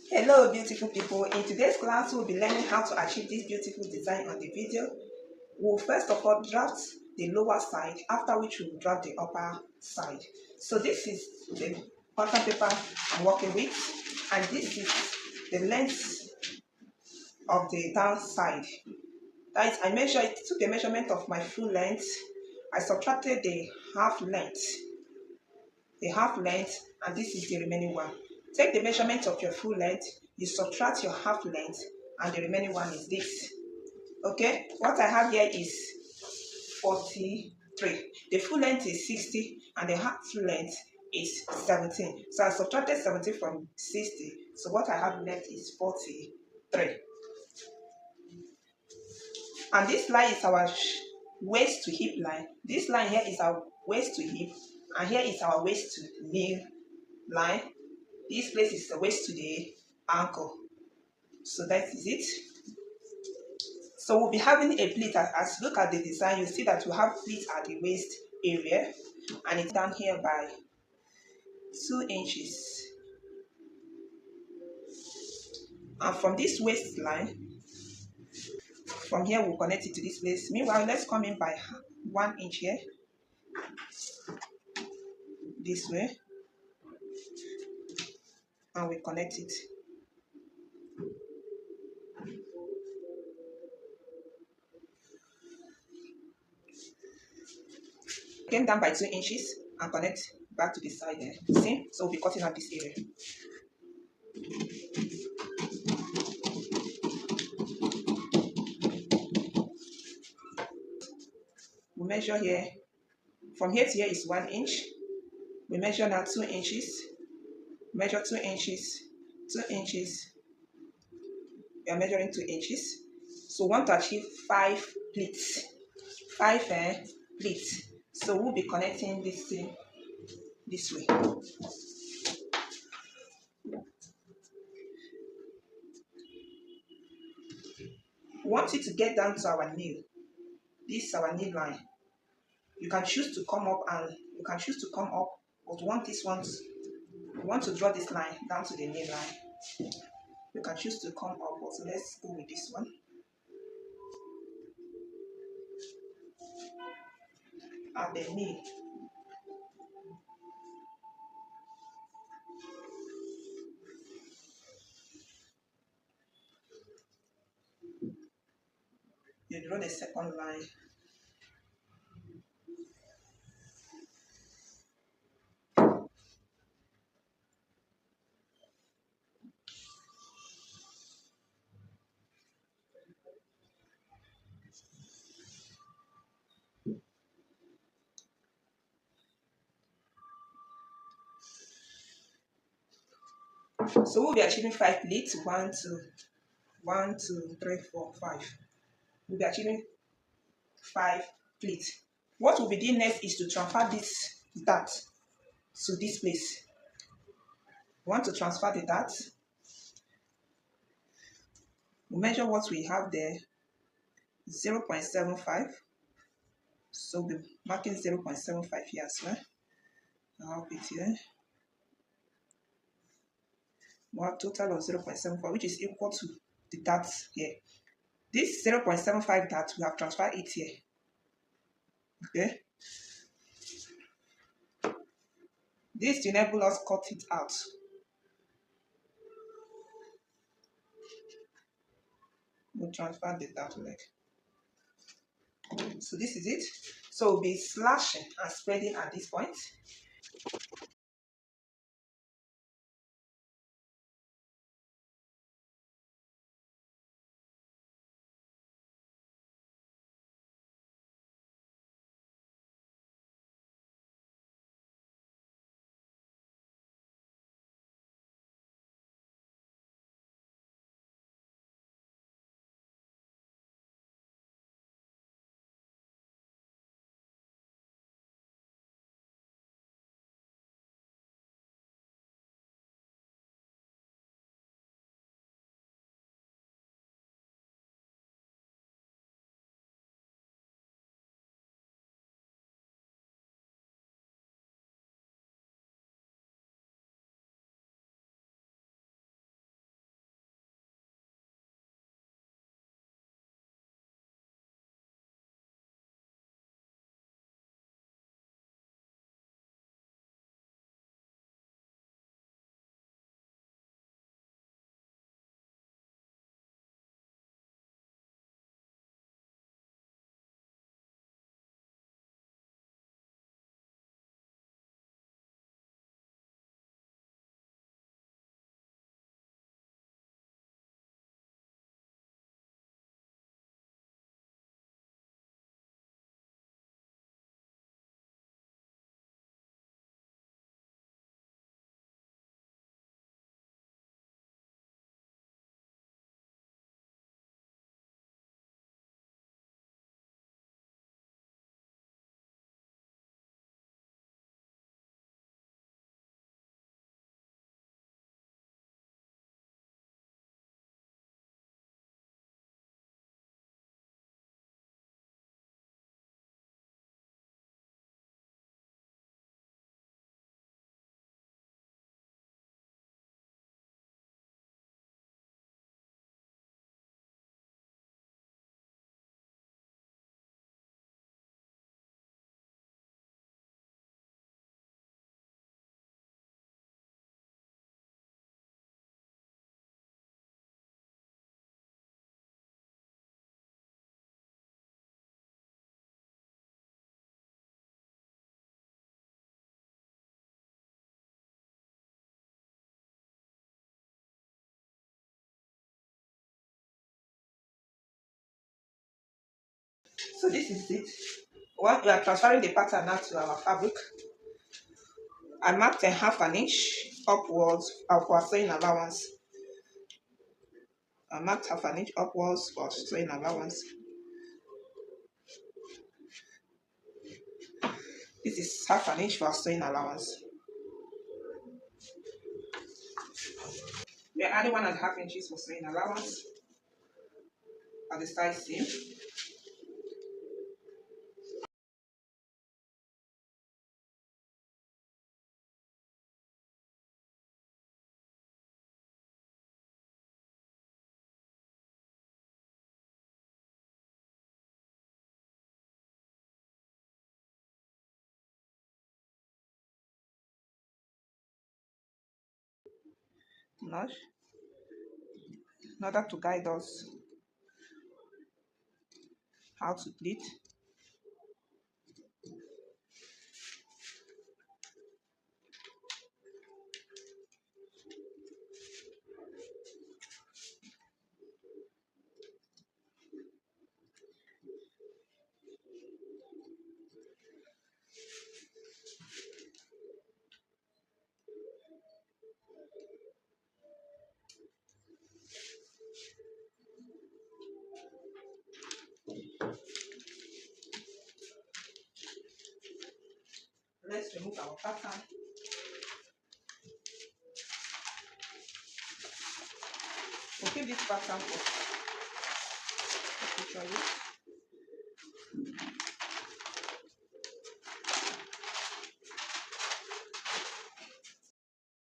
Hello beautiful people, in today's class we'll be learning how to achieve this beautiful design on the video. We'll first of all draft the lower side, after which we'll draft the upper side. So this is the pattern paper I'm working with, and this is the length of the down side. That is, I took the measurement of my full length, I subtracted the half length, and this is the remaining one. Take the measurement of your full length, you subtract your half length, and the remaining one is this. Okay, what I have here is 43. The full length is 60 and the half length is 17. So I subtracted 17 from 60. So what I have left is 43. And this line is our waist to hip line. This line here is our waist to hip, and here is our waist to knee line. This place is the waist to the ankle. So that is it. So we'll be having a pleat. As you look at the design, you see that we have pleat at the waist area, and it's down here by 2 inches. And from this waistline, from here we'll connect it to this place. Meanwhile, let's come in by 1 inch here, this way, and we connect it. Came down by 2 inches and connect back to the side there. See? So we'll be cutting out this area. We measure here. From here to here is 1 inch. We measure now 2 inches. Measure 2 inches. 2 inches. We are measuring 2 inches. So we want to achieve 5 pleats. 5 pleats. So we'll be connecting this thing this way. We want it to get down to our knee. This is our knee line. You can choose to come up, but we want this one. We want to draw this line down to the knee line. You can choose to come up, so let's go with this one. At the knee. You draw the second line. So we'll be achieving 5 pleats. 1, 2, 3, 4, 5. We'll be achieving 5 pleats. What we'll be doing next is to transfer this dart to this place. We want to transfer the dart. We measure what we have there, 0.75. So we'll be marking 0.75 here as well. I'll put it here. We have a total of 0.75, which is equal to the darts here. This 0.75 dart, we have transferred it here. Okay. This to enable us cut it out. We'll transfer the dart leg. So this is it. So we'll be slashing and spreading at this point. So this is it. Once we are transferring the pattern now to our fabric, I marked a half an inch upwards for sewing allowance. I marked half an inch upwards for sewing allowance. This is half an inch for sewing allowance. We are adding 1.5 inches for sewing allowance at the side seam. Notch in order to guide us how to pleat. Let's remove our pattern. We'll keep this pattern for future use.